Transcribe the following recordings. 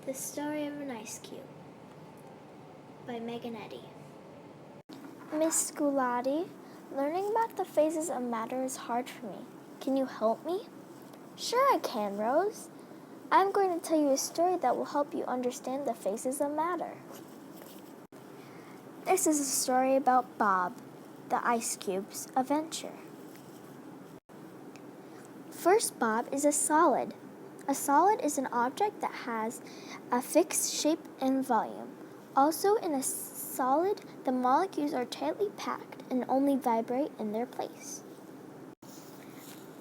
The Story of an Ice Cube by Meghan Eddy. Miss Sculati, learning about the phases of matter is hard for me. Can you help me? Sure I can, Rose. I'm going to tell you a story that will help you understand the phases of matter. This is a story about Bob, the ice cube's adventure. First, Bob is a solid. A solid is an object that has a fixed shape and volume. Also, in a solid, the molecules are tightly packed and only vibrate in their place.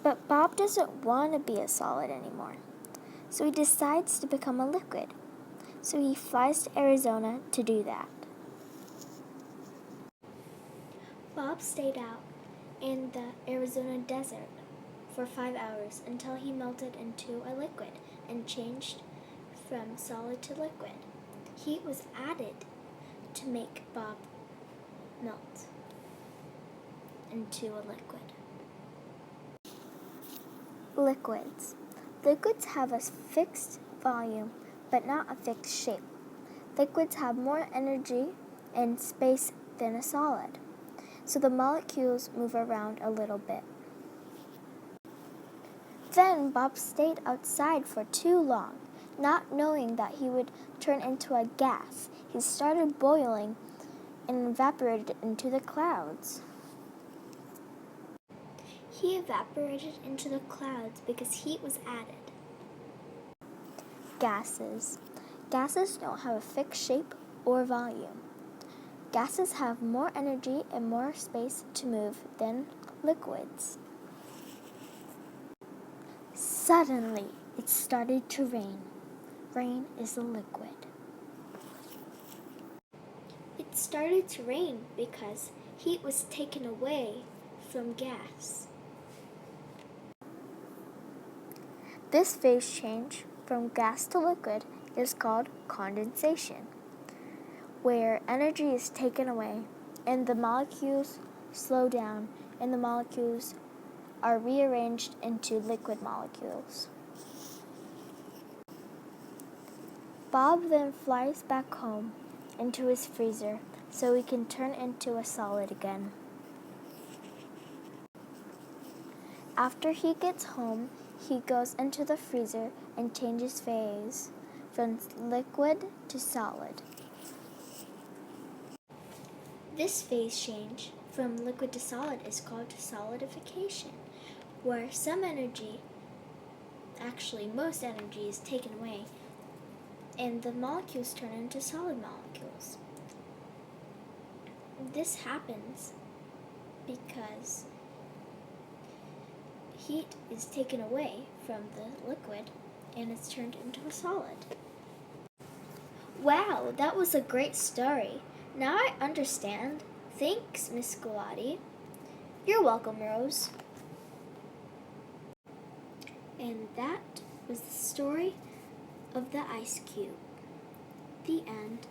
But Bob doesn't want to be a solid anymore, so he decides to become a liquid. So he flies to Arizona to do that. Bob stayed out in the Arizona desert for 5 hours until he melted into a liquid and changed from solid to liquid. Heat was added to make Bob melt into a liquid. Liquids. Liquids have a fixed volume, but not a fixed shape. Liquids have more energy and space than a solid, so the molecules move around a little bit. Then Bob stayed outside for too long, not knowing that he would turn into a gas. He started boiling and evaporated into the clouds. He evaporated into the clouds because heat was added. Gases. Gases don't have a fixed shape or volume. Gases have more energy and more space to move than liquids. Suddenly, it started to rain. Rain is a liquid. It started to rain because heat was taken away from gas. This phase change from gas to liquid is called condensation, where energy is taken away and the molecules slow down and the molecules are rearranged into liquid molecules. Bob then flies back home into his freezer so he can turn into a solid again. After he gets home, he goes into the freezer and changes phase from liquid to solid. This phase change from liquid to solid is called solidification, where some energy, actually most energy, is taken away and the molecules turn into solid molecules. This happens because heat is taken away from the liquid and it's turned into a solid. Wow, that was a great story. Now I understand. Thanks, Miss Sculati. You're welcome, Rose. And that was the story of the ice cube. The end.